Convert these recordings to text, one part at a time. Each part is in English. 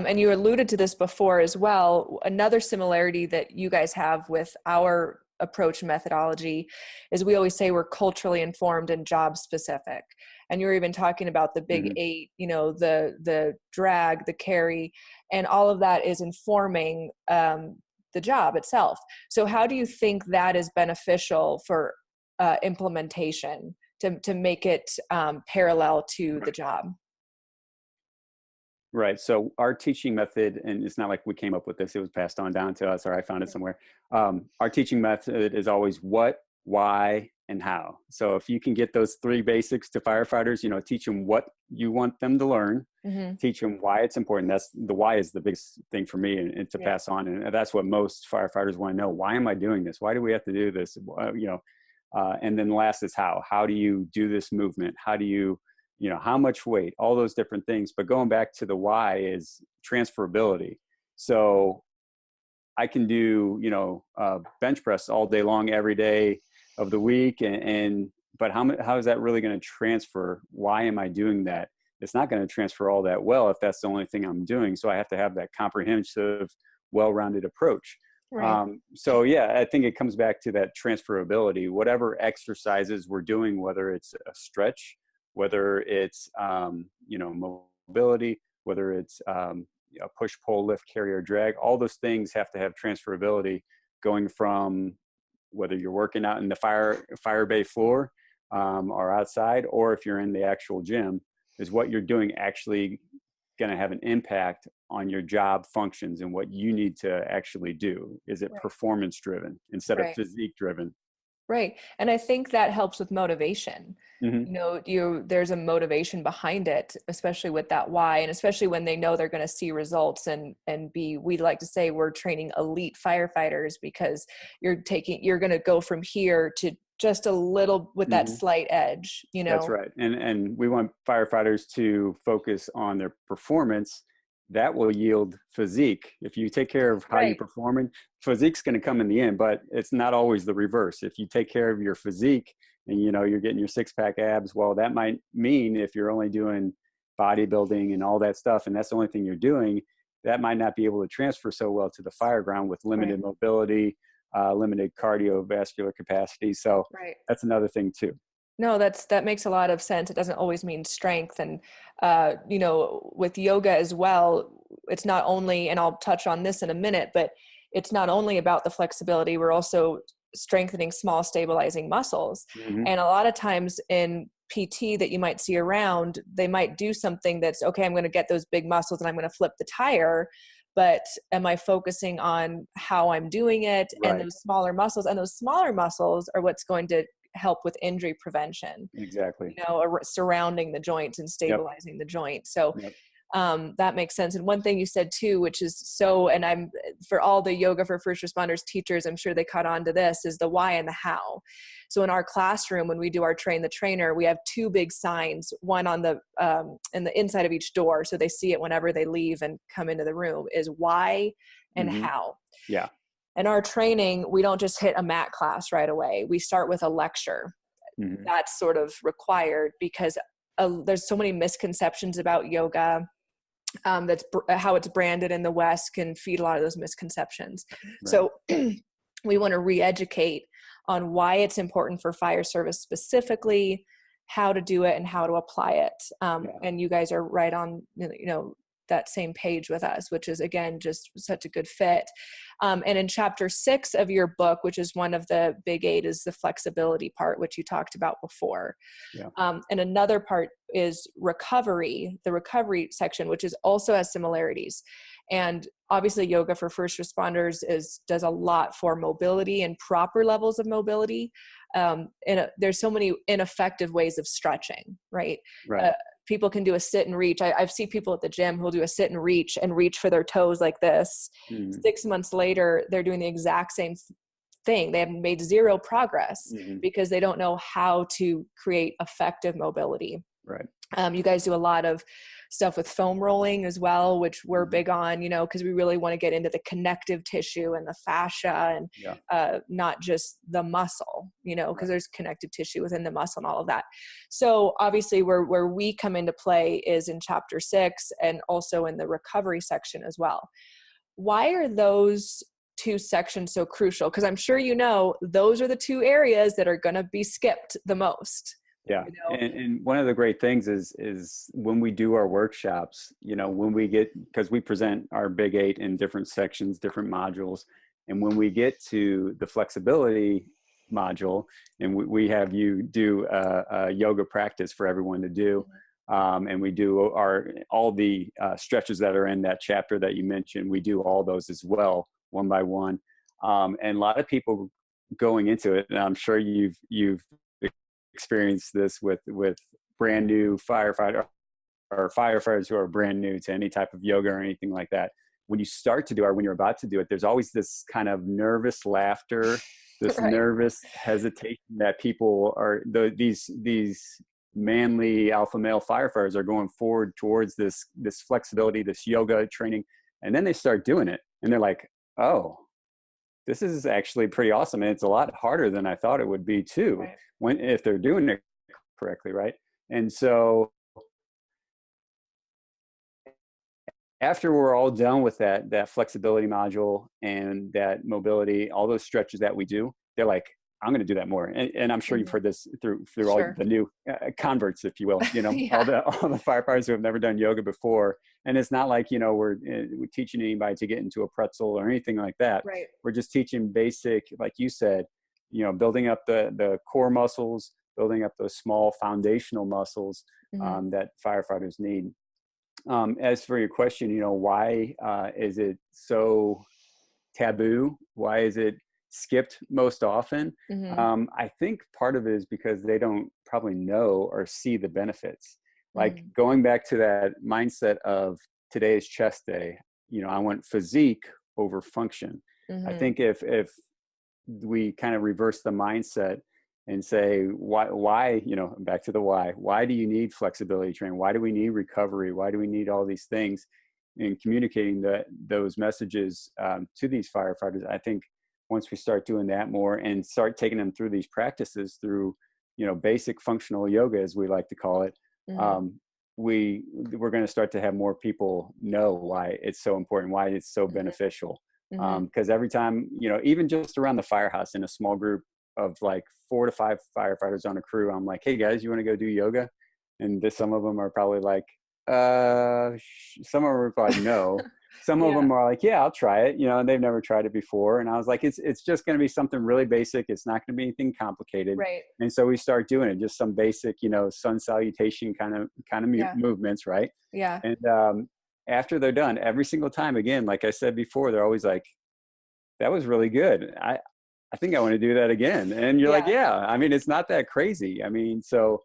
And you alluded to this before as well. Another similarity that you guys have with our approach and methodology is we always say we're culturally informed and job specific. And you were even talking about the big eight, you know, the drag, the carry, and all of that is informing the job itself. So how do you think that is beneficial for implementation to make it parallel to the job? Right. So our teaching method, and it's not like we came up with this, it was passed on down to us, or I found it somewhere. Our teaching method is always what, why, and how. So if you can get those three basics to firefighters, you know, teach them what you want them to learn, teach them why it's important. That's the why is the biggest thing for me and to pass on. And that's what most firefighters want to know. Why am I doing this? Why do we have to do this? You know, and then last is how. How do you do this movement? How do you, you know, how much weight, all those different things. But going back to the why is transferability. So I can do, you know, bench press all day long, every day of the week. But how is that really going to transfer? Why am I doing that? It's not going to transfer all that well if that's the only thing I'm doing. So I have to have that comprehensive, well-rounded approach. Right. So yeah, I think it comes back to that transferability. Whatever exercises we're doing, whether it's a stretch, whether it's, you know, mobility, whether it's push, pull, lift, carry, or drag, all those things have to have transferability going from whether you're working out in the fire bay floor or outside, or if you're in the actual gym, is what you're doing actually going to have an impact on your job functions and what you need to actually do? Is it performance driven instead of physique driven? Right. And I think that helps with motivation. You know, there's a motivation behind it, especially with that why, and especially when they know they're going to see results and we like to say we're training elite firefighters because you're going to go from here to just a little with that slight edge, you know? That's right. And we want firefighters to focus on their performance. That will yield physique. If you take care of how you're performing, physique's going to come in the end, but it's not always the reverse. If you take care of your physique and, you know, you're getting your 6-pack abs, well, that might mean if you're only doing bodybuilding and all that stuff, and that's the only thing you're doing, that might not be able to transfer so well to the fire ground with limited mobility, limited cardiovascular capacity. So that's another thing too. No, that makes a lot of sense. It doesn't always mean strength. And, you know, with yoga as well, it's not only, and I'll touch on this in a minute, but it's not only about the flexibility, we're also strengthening small stabilizing muscles. And a lot of times in PT that you might see around, they might do something that's, okay, I'm going to get those big muscles and I'm going to flip the tire. But am I focusing on how I'm doing it and those smaller muscles? And those smaller muscles are what's going to help with injury prevention. Exactly. You know, surrounding the joints and stabilizing the joint. So that makes sense. And one thing you said too, which is and I'm, for all the yoga for first responders teachers, I'm sure they caught on to this, is the why and the how. So in our classroom, when we do our train the trainer, we have 2 big signs, one on the, in the inside of each door. So they see it whenever they leave and come into the room, is why and how. Yeah. In our training, we don't just hit a mat class right away. We start with a lecture. That's sort of required because there's so many misconceptions about yoga. That's how it's branded in the West can feed a lot of those misconceptions. So we want to re-educate on why it's important for fire service specifically, how to do it and how to apply it. And you guys are right on, you know, that same page with us, which is again, just such a good fit. And in chapter 6 of your book, which is one of the big 8, is the flexibility part, which you talked about before. And another part is recovery, the recovery section, which is also has similarities. And obviously yoga for first responders does a lot for mobility and proper levels of mobility. And there's so many ineffective ways of stretching, right? People can do a sit and reach. I've seen people at the gym who'll do a sit and reach for their toes like this. 6 months later, they're doing the exact same thing. They have made zero progress because they don't know how to create effective mobility. You guys do a lot of stuff with foam rolling as well, which we're big on, you know, because we really want to get into the connective tissue and the fascia and not just the muscle, you know, because there's connective tissue within the muscle and all of that. So obviously where we come into play is in chapter 6 and also in the recovery section as well. Why are those two sections so crucial? Because I'm sure you know those are the two areas that are going to be skipped the most. Yeah. You know? And one of the great things is when we do our workshops, you know, when we get, because we present our Big 8 in different sections, different modules. And when we get to the flexibility module and we have you do a yoga practice for everyone to do. And we do all the stretches that are in that chapter that you mentioned. We do all those as well, one by one. And a lot of people going into it, and I'm sure you've experienced this with brand new firefighters who are brand new to any type of yoga or anything like that. When you start to do it, when you're about to do it, there's always this kind of nervous laughter, this nervous hesitation that people are, these manly alpha male firefighters are going forward towards this flexibility, this yoga training. And then they start doing it and they're like, oh, this is actually pretty awesome. And it's a lot harder than I thought it would be too, if they're doing it correctly. Right. And so after we're all done with that flexibility module and that mobility, all those stretches that we do, they're like, I'm going to do that more. And I'm sure you've heard this through all the new converts, if you will, you know, all the firefighters who have never done yoga before. And it's not like, you know, we're teaching anybody to get into a pretzel or anything like that. Right. We're just teaching basic, like you said, you know, building up the core muscles, building up those small foundational muscles that firefighters need. As for your question, you know, why is it so taboo? Why is it skipped most often? I think part of it is because they don't probably know or see the benefits. Like going back to that mindset of today is chest day, you know, I want physique over function. I think if we kind of reverse the mindset and say, why, you know, back to the why do you need flexibility training? Why do we need recovery? Why do we need all these things? And communicating those messages to these firefighters, I think once we start doing that more and start taking them through these practices through, you know, basic functional yoga, as we like to call it, we're going to start to have more people know why it's so important, why it's so beneficial. Because every time, you know, even just around the firehouse in a small group of like 4 to 5 firefighters on a crew, I'm like, hey guys, you want to go do yoga? And some of them are probably like, some of them are probably no. Some of them are like, yeah, I'll try it, you know, and they've never tried it before. And I was like, it's just going to be something really basic. It's not going to be anything complicated. Right. And so we start doing it, just some basic, you know, sun salutation kind of movements. Right. Yeah. And after they're done, every single time, again, like I said before, they're always like, that was really good. I think I want to do that again. And you're like, yeah, I mean, it's not that crazy. I mean, so,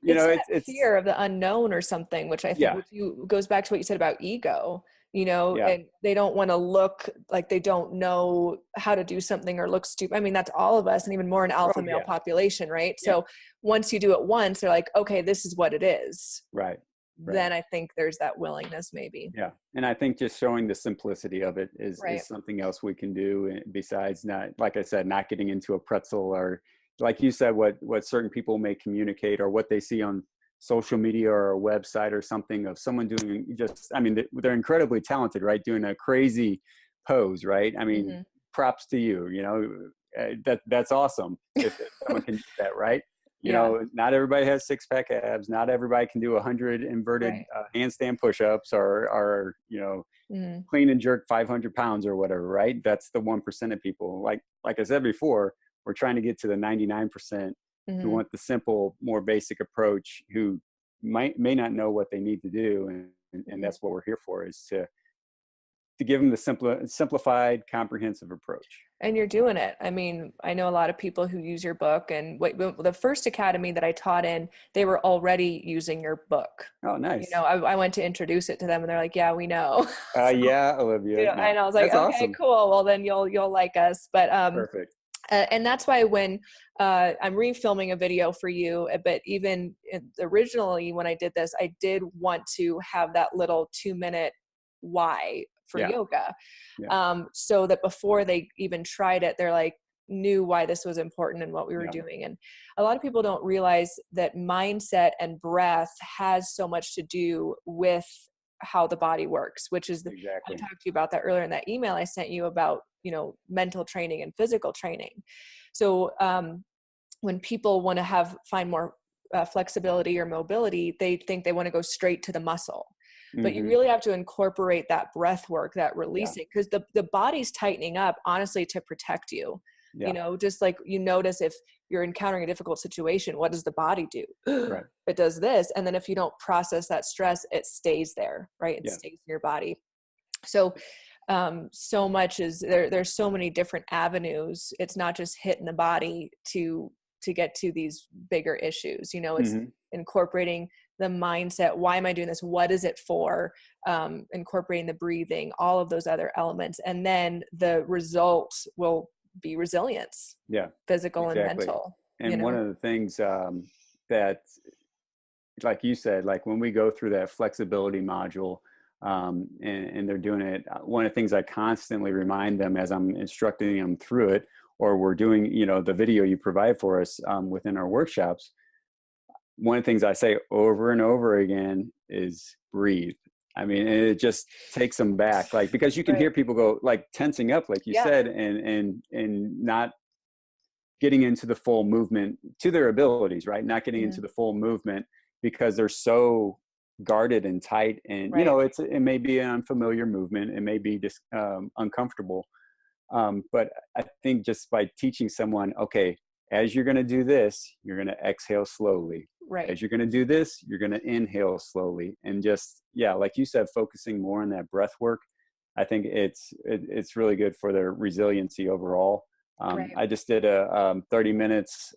you know, it's fear of the unknown or something, which I think goes back to what you said about ego, you know, and they don't want to look like they don't know how to do something or look stupid. I mean, that's all of us, and even more an alpha male population, right? So once you do it once, they're like, okay, this is what it is. Right. Then I think there's that willingness maybe. Yeah. And I think just showing the simplicity of it is something else we can do besides not, like I said, not getting into a pretzel or like you said, what certain people may communicate or what they see on social media or a website or something of someone doing just, I mean, they're incredibly talented, right? Doing a crazy pose, right? I mean, props to you, you know, that's awesome. If someone can do that, right? You know, not everybody has 6-pack abs. Not everybody can do 100 inverted handstand push-ups or you know, clean and jerk 500 pounds or whatever, right? That's the 1% of people. Like I said before, we're trying to get to the 99% who want the simple, more basic approach, who may not know what they need to do. And that's what we're here for, is to give them the simplified, comprehensive approach. And you're doing it. I mean, I know a lot of people who use your book, and the first academy that I taught in, they were already using your book. Oh, nice. You know, I went to introduce it to them and they're like, yeah, we know. Yeah, Olivia. You know, and I was like, okay, awesome. Cool. Well, then you'll like us. But, perfect. And that's why when I'm refilming a video for you, but even originally when I did this, I did want to have that little 2-minute why for yoga. So that before they even tried it, they're like, knew why this was important and what we were doing. And a lot of people don't realize that mindset and breath has so much to do with how the body works, which is I talked to you about that earlier in that email I sent you about, mental training and physical training. So when people want to find more flexibility or mobility, they think they want to go straight to the muscle. But you really have to incorporate that breath work, that releasing, because the body's tightening up, honestly, to protect you. Just like you notice if you're encountering a difficult situation, what does the body do? Right. It does this. And then if you don't process that stress, it stays there, right? It stays in your body. So, so much is there's so many different avenues. It's not just hitting the body to get to these bigger issues. It's incorporating the mindset. Why am I doing this? What is it for? Incorporating the breathing, all of those other elements. And then the result will be resilience, physical and mental. And one of the things that, like you said, like when we go through that flexibility module and they're doing it, one of the things I constantly remind them as I'm instructing them through it, or we're doing, the video you provide for us within our workshops, one of the things I say over and over again is breathe. I mean, it just takes them back, like, because you can hear people go like tensing up, like you said, and not getting into the full movement to their abilities, right? Not getting into the full movement because they're so guarded and tight. And, it may be an unfamiliar movement. It may be just uncomfortable. But I think just by teaching someone, okay, as you're going to do this, you're going to exhale slowly. Right. As you're going to do this, you're going to inhale slowly. And just, like you said, focusing more on that breath work, I think it's really good for their resiliency overall. I just did a 30 minutes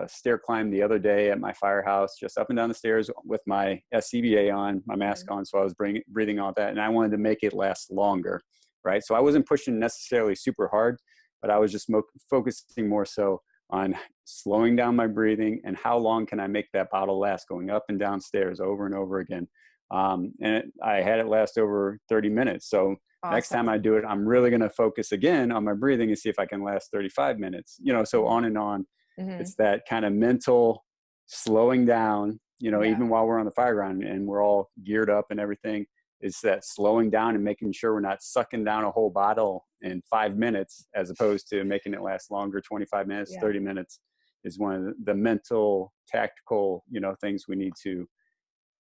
stair climb the other day at my firehouse, just up and down the stairs with my SCBA on, my mask on. So I was breathing all that, and I wanted to make it last longer, right? So I wasn't pushing necessarily super hard, but I was just focusing more so on slowing down my breathing and how long can I make that bottle last, going up and down stairs over and over again. And I had it last over 30 minutes. So next time I do it, I'm really going to focus again on my breathing and see if I can last 35 minutes, so on and on. It's that kind of mental slowing down, even while we're on the fire ground and we're all geared up and everything. It's that slowing down and making sure we're not sucking down a whole bottle in 5 minutes, as opposed to making it last longer, 25 minutes, 30 minutes is one of the mental, tactical, things we need to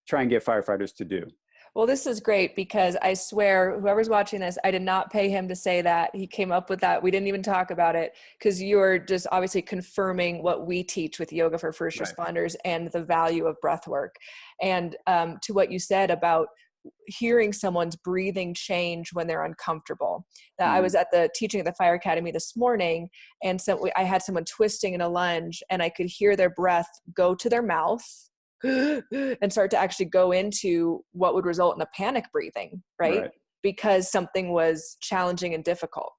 try and get firefighters to do. Well, this is great because I swear whoever's watching this, I did not pay him to say that. He came up with that. We didn't even talk about it because you're just obviously confirming what we teach with Yoga for First Responders and the value of breath work. And to what you said about hearing someone's breathing change when they're uncomfortable. I was at the teaching at the fire academy this morning, and so I had someone twisting in a lunge and I could hear their breath go to their mouth and start to actually go into what would result in a panic breathing, right? Because something was challenging and difficult.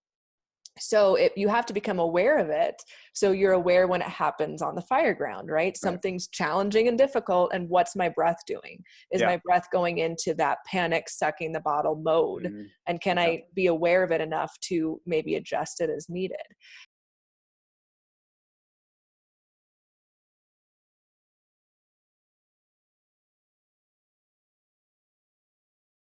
So you have to become aware of it. So you're aware when it happens on the fire ground, right? Something's challenging and difficult. And what's my breath doing? Is my breath going into that panic, sucking the bottle mode? And can I be aware of it enough to maybe adjust it as needed?